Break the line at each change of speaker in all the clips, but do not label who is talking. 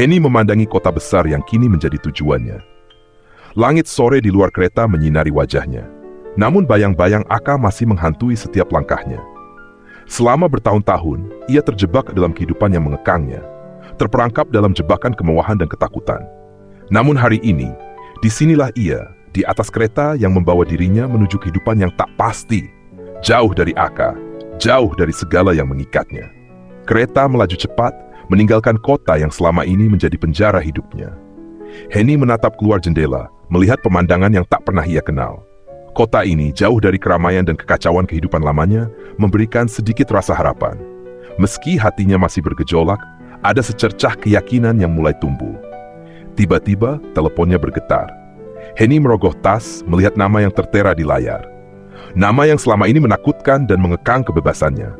Henny memandangi kota besar yang kini menjadi tujuannya. Langit sore di luar kereta menyinari wajahnya. Namun bayang-bayang Aka masih menghantui setiap langkahnya. Selama bertahun-tahun, ia terjebak dalam kehidupan yang mengekangnya, terperangkap dalam jebakan kemewahan dan ketakutan. Namun hari ini, disinilah ia, di atas kereta yang membawa dirinya menuju kehidupan yang tak pasti, jauh dari Aka, jauh dari segala yang mengikatnya. Kereta melaju cepat, meninggalkan kota yang selama ini menjadi penjara hidupnya. Henny menatap keluar jendela, melihat pemandangan yang tak pernah ia kenal. Kota ini, jauh dari keramaian dan kekacauan kehidupan lamanya, memberikan sedikit rasa harapan. Meski hatinya masih bergejolak, ada secercah keyakinan yang mulai tumbuh. Tiba-tiba, teleponnya bergetar. Henny merogoh tas, melihat nama yang tertera di layar. Nama yang selama ini menakutkan dan mengekang kebebasannya.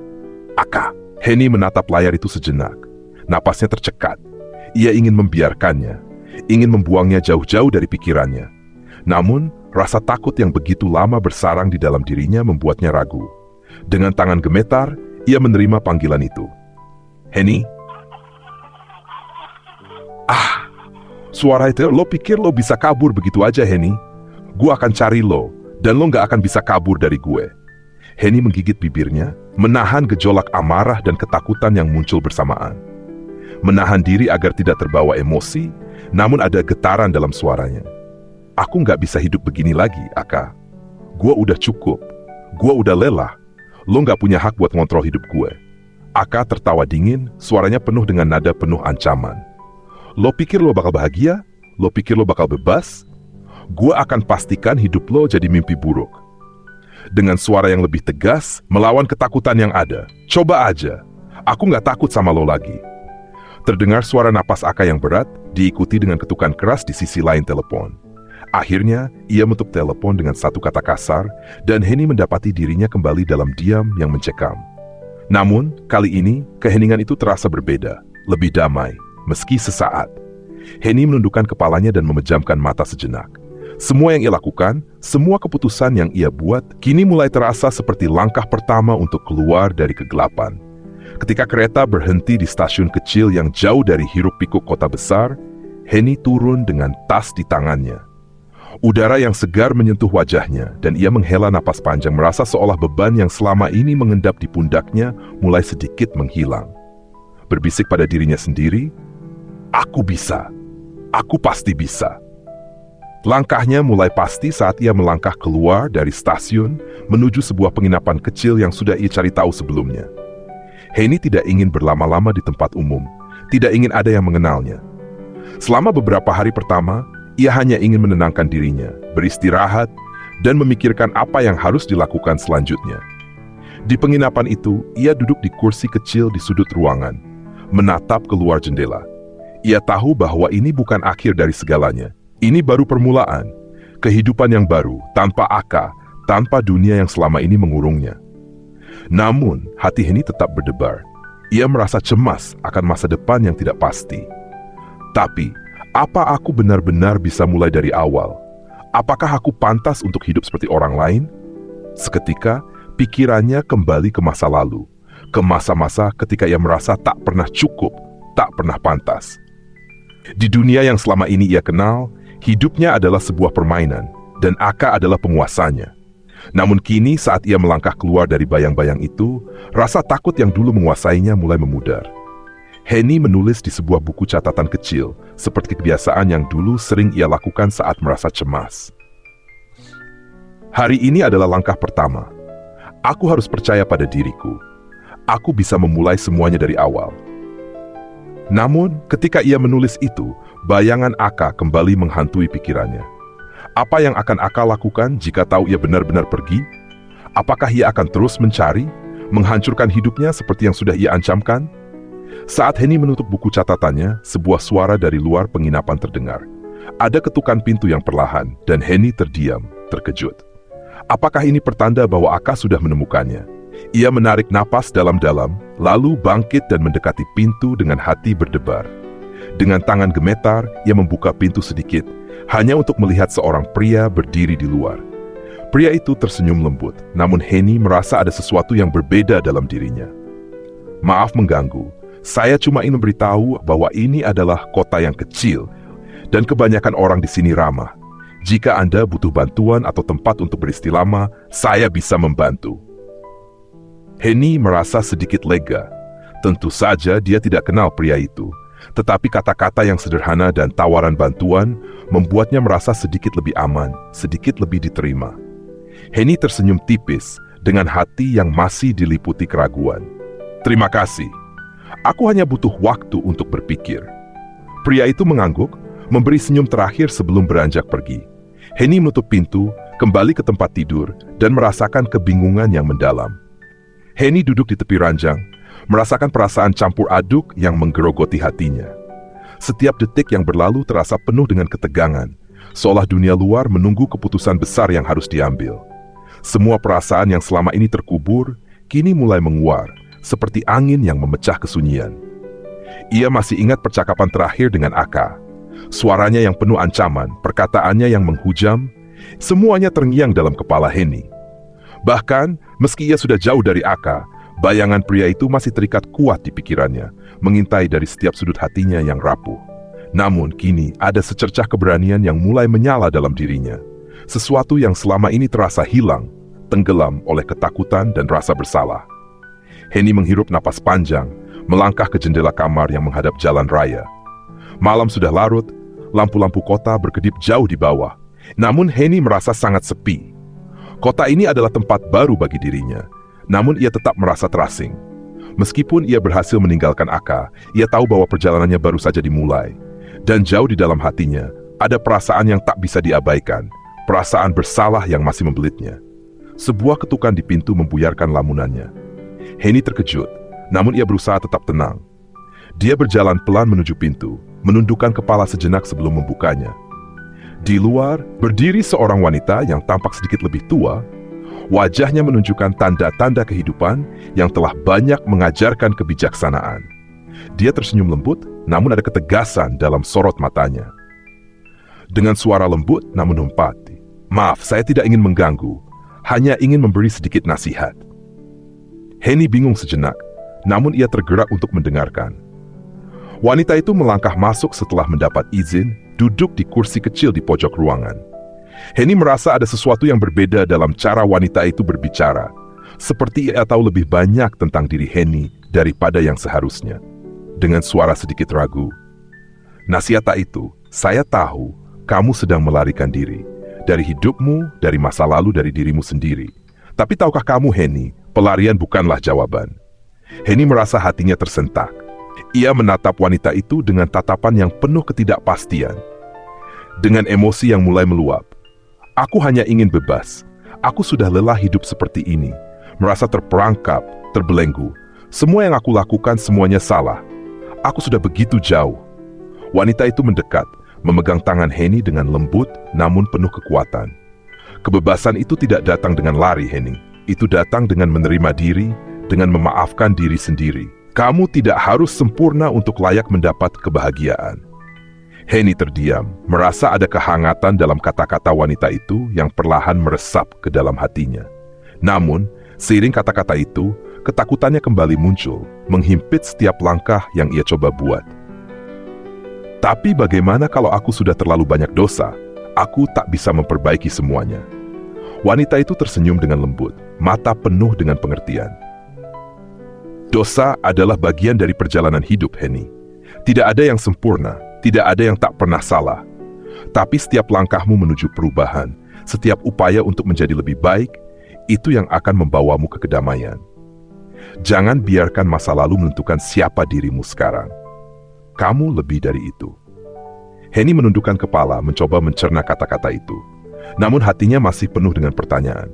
Aka. Henny menatap layar itu sejenak. Napasnya tercekat. Ia ingin membiarkannya, ingin membuangnya jauh-jauh dari pikirannya. Namun, rasa takut yang begitu lama bersarang di dalam dirinya membuatnya ragu. Dengan tangan gemetar, ia menerima panggilan itu. Henny? Suara itu, lo pikir lo bisa kabur begitu aja, Henny? Gue akan cari lo, dan lo gak akan bisa kabur dari gue. Henny menggigit bibirnya, menahan gejolak amarah dan ketakutan yang muncul bersamaan. Menahan diri agar tidak terbawa emosi, namun ada getaran dalam suaranya. Aku gak bisa hidup begini lagi, Aka. Gue udah cukup. Gue udah lelah. Lo gak punya hak buat ngontrol hidup gue. Aka tertawa dingin, suaranya penuh dengan nada penuh ancaman. Lo pikir lo bakal bahagia? Lo pikir lo bakal bebas? Gue akan pastikan hidup lo jadi mimpi buruk. Dengan suara yang lebih tegas, melawan ketakutan yang ada. Coba aja. Aku gak takut sama lo lagi. Terdengar suara napas Aka yang berat, diikuti dengan ketukan keras di sisi lain telepon. Akhirnya, ia menutup telepon dengan satu kata kasar, dan Henny mendapati dirinya kembali dalam diam yang mencekam. Namun, kali ini, keheningan itu terasa berbeda, lebih damai. Meski sesaat, Henny menundukkan kepalanya dan memejamkan mata sejenak. Semua yang ia lakukan, semua keputusan yang ia buat, kini mulai terasa seperti langkah pertama untuk keluar dari kegelapan. Ketika kereta berhenti di stasiun kecil yang jauh dari hiruk-pikuk kota besar, Henny turun dengan tas di tangannya. Udara yang segar menyentuh wajahnya, dan ia menghela napas panjang merasa seolah beban yang selama ini mengendap di pundaknya mulai sedikit menghilang. Berbisik pada dirinya sendiri, aku bisa. Aku pasti bisa. Langkahnya mulai pasti saat ia melangkah keluar dari stasiun menuju sebuah penginapan kecil yang sudah ia cari tahu sebelumnya. Henny tidak ingin berlama-lama di tempat umum, tidak ingin ada yang mengenalnya. Selama beberapa hari pertama, ia hanya ingin menenangkan dirinya, beristirahat, dan memikirkan apa yang harus dilakukan selanjutnya. Di penginapan itu, ia duduk di kursi kecil di sudut ruangan, menatap keluar jendela. Ia tahu bahwa ini bukan akhir dari segalanya. Ini baru permulaan. Kehidupan yang baru, tanpa Aka, tanpa dunia yang selama ini mengurungnya. Namun, hati Henny tetap berdebar. Ia merasa cemas akan masa depan yang tidak pasti. Tapi, apa aku benar-benar bisa mulai dari awal? Apakah aku pantas untuk hidup seperti orang lain? Seketika, pikirannya kembali ke masa lalu. Ke masa-masa ketika ia merasa tak pernah cukup, tak pernah pantas. Di dunia yang selama ini ia kenal, hidupnya adalah sebuah permainan, dan Aka adalah penguasanya. Namun kini saat ia melangkah keluar dari bayang-bayang itu, rasa takut yang dulu menguasainya mulai memudar. Henny menulis di sebuah buku catatan kecil, seperti kebiasaan yang dulu sering ia lakukan saat merasa cemas. Hari ini adalah langkah pertama. Aku harus percaya pada diriku. Aku bisa memulai semuanya dari awal. Namun, ketika ia menulis itu, bayangan Aka kembali menghantui pikirannya. Apa yang akan Aka lakukan jika tahu ia benar-benar pergi? Apakah ia akan terus mencari, menghancurkan hidupnya seperti yang sudah ia ancamkan? Saat Henny menutup buku catatannya, sebuah suara dari luar penginapan terdengar. Ada ketukan pintu yang perlahan, dan Henny terdiam, terkejut. Apakah ini pertanda bahwa Aka sudah menemukannya? Ia menarik napas dalam-dalam, lalu bangkit dan mendekati pintu dengan hati berdebar. Dengan tangan gemetar, ia membuka pintu sedikit, hanya untuk melihat seorang pria berdiri di luar. Pria itu tersenyum lembut, namun Henny merasa ada sesuatu yang berbeda dalam dirinya. Maaf mengganggu, Saya cuma ingin memberitahu bahwa ini adalah kota yang kecil dan kebanyakan orang di sini ramah. Jika Anda butuh bantuan atau tempat untuk beristilah lama, saya bisa membantu." Henny merasa sedikit lega. Tentu saja dia tidak kenal pria itu, tetapi kata-kata yang sederhana dan tawaran bantuan membuatnya merasa sedikit lebih aman, sedikit lebih diterima. Henny tersenyum tipis dengan hati yang masih diliputi keraguan. "Terima kasih. Aku hanya butuh waktu untuk berpikir." Pria itu mengangguk, memberi senyum terakhir sebelum beranjak pergi. Henny menutup pintu, kembali ke tempat tidur, dan merasakan kebingungan yang mendalam. Henny duduk di tepi ranjang, merasakan perasaan campur aduk yang menggerogoti hatinya. Setiap detik yang berlalu terasa penuh dengan ketegangan, seolah dunia luar menunggu keputusan besar yang harus diambil. Semua perasaan yang selama ini terkubur, kini mulai menguar, seperti angin yang memecah kesunyian. Ia masih ingat percakapan terakhir dengan Aka. Suaranya yang penuh ancaman, perkataannya yang menghujam, semuanya terngiang dalam kepala Henny. Bahkan, meski ia sudah jauh dari Aka, bayangan pria itu masih terikat kuat di pikirannya, mengintai dari setiap sudut hatinya yang rapuh. Namun kini ada secercah keberanian yang mulai menyala dalam dirinya. Sesuatu yang selama ini terasa hilang, tenggelam oleh ketakutan dan rasa bersalah. Henny menghirup napas panjang, melangkah ke jendela kamar yang menghadap jalan raya. Malam sudah larut, lampu-lampu kota berkedip jauh di bawah. Namun Henny merasa sangat sepi. Kota ini adalah tempat baru bagi dirinya. Namun ia tetap merasa terasing. Meskipun ia berhasil meninggalkan Aka, ia tahu bahwa perjalanannya baru saja dimulai. Dan jauh di dalam hatinya, ada perasaan yang tak bisa diabaikan. Perasaan bersalah yang masih membelitnya. Sebuah ketukan di pintu membuyarkan lamunannya. Henny terkejut, namun ia berusaha tetap tenang. Dia berjalan pelan menuju pintu, menundukkan kepala sejenak sebelum membukanya. Di luar, berdiri seorang wanita yang tampak sedikit lebih tua. Wajahnya menunjukkan tanda-tanda kehidupan yang telah banyak mengajarkan kebijaksanaan. Dia tersenyum lembut, namun ada ketegasan dalam sorot matanya. Dengan suara lembut namun mempati, "Maaf, saya tidak ingin mengganggu, hanya ingin memberi sedikit nasihat." Henny bingung sejenak, namun ia tergerak untuk mendengarkan. Wanita itu melangkah masuk setelah mendapat izin, duduk di kursi kecil di pojok ruangan. Henny merasa ada sesuatu yang berbeda dalam cara wanita itu berbicara, seperti ia tahu lebih banyak tentang diri Henny daripada yang seharusnya. Dengan suara sedikit ragu, "Nasihat itu, saya tahu kamu sedang melarikan diri dari hidupmu, dari masa lalu, dari dirimu sendiri. Tapi tahukah kamu, Henny, pelarian bukanlah jawaban." Henny merasa hatinya tersentak. Ia menatap wanita itu dengan tatapan yang penuh ketidakpastian. Dengan emosi yang mulai meluap, "Aku hanya ingin bebas. Aku sudah lelah hidup seperti ini, merasa terperangkap, terbelenggu. Semua yang aku lakukan semuanya salah. Aku sudah begitu jauh." Wanita itu mendekat, memegang tangan Henny dengan lembut namun penuh kekuatan. Kebebasan itu tidak datang dengan lari, Henny. Itu datang dengan menerima diri, dengan memaafkan diri sendiri. Kamu tidak harus sempurna untuk layak mendapat kebahagiaan. Henny terdiam, merasa ada kehangatan dalam kata-kata wanita itu yang perlahan meresap ke dalam hatinya. Namun, seiring kata-kata itu, ketakutannya kembali muncul, menghimpit setiap langkah yang ia coba buat. "Tapi bagaimana kalau aku sudah terlalu banyak dosa? Aku tak bisa memperbaiki semuanya." Wanita itu tersenyum dengan lembut, mata penuh dengan pengertian. "Dosa adalah bagian dari perjalanan hidup, Henny. Tidak ada yang sempurna, tidak ada yang tak pernah salah. Tapi setiap langkahmu menuju perubahan, setiap upaya untuk menjadi lebih baik, itu yang akan membawamu ke kedamaian. Jangan biarkan masa lalu menentukan siapa dirimu sekarang. Kamu lebih dari itu." Henny menundukkan kepala, mencoba mencerna kata-kata itu. Namun hatinya masih penuh dengan pertanyaan.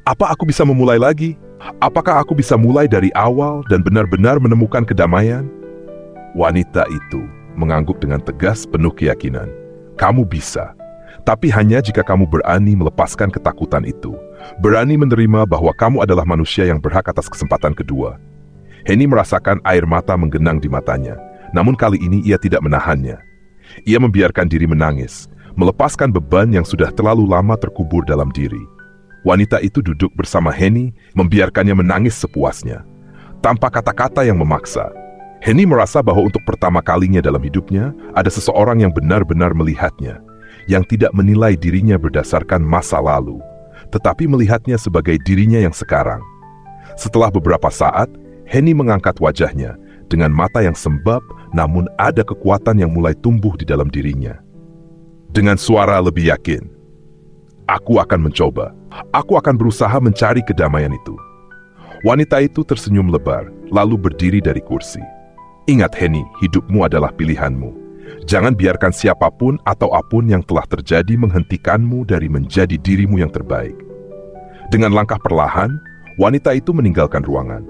"Apa aku bisa memulai lagi? Apakah aku bisa mulai dari awal dan benar-benar menemukan kedamaian?" Wanita itu mengangguk dengan tegas penuh keyakinan. "Kamu bisa, tapi hanya jika kamu berani melepaskan ketakutan itu, berani menerima bahwa kamu adalah manusia yang berhak atas kesempatan kedua." Henny merasakan air mata menggenang di matanya, namun kali ini ia tidak menahannya. Ia membiarkan diri menangis, melepaskan beban yang sudah terlalu lama terkubur dalam diri. Wanita itu duduk bersama Henny, membiarkannya menangis sepuasnya. tanpa kata-kata yang memaksa. Henny merasa bahwa untuk pertama kalinya dalam hidupnya, ada seseorang yang benar-benar melihatnya, yang tidak menilai dirinya berdasarkan masa lalu, tetapi melihatnya sebagai dirinya yang sekarang. Setelah beberapa saat, Henny mengangkat wajahnya dengan mata yang sembab, namun ada kekuatan yang mulai tumbuh di dalam dirinya. Dengan suara lebih yakin, "Aku akan mencoba. Aku akan berusaha mencari kedamaian itu." Wanita itu tersenyum lebar, lalu berdiri dari kursi. "Ingat Henny, hidupmu adalah pilihanmu. Jangan biarkan siapapun atau apapun yang telah terjadi menghentikanmu dari menjadi dirimu yang terbaik." Dengan langkah perlahan, wanita itu meninggalkan ruangan.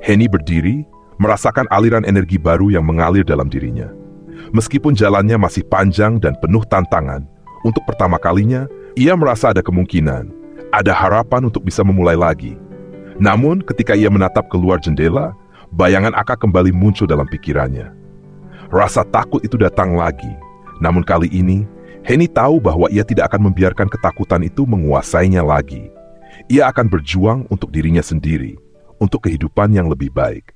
Henny berdiri, merasakan aliran energi baru yang mengalir dalam dirinya. Meskipun jalannya masih panjang dan penuh tantangan, untuk pertama kalinya, ia merasa ada kemungkinan, ada harapan untuk bisa memulai lagi. Namun, ketika ia menatap keluar jendela, bayangan Aka kembali muncul dalam pikirannya. Rasa takut itu datang lagi. Namun kali ini, Henny tahu bahwa ia tidak akan membiarkan ketakutan itu menguasainya lagi. Ia akan berjuang untuk dirinya sendiri, untuk kehidupan yang lebih baik.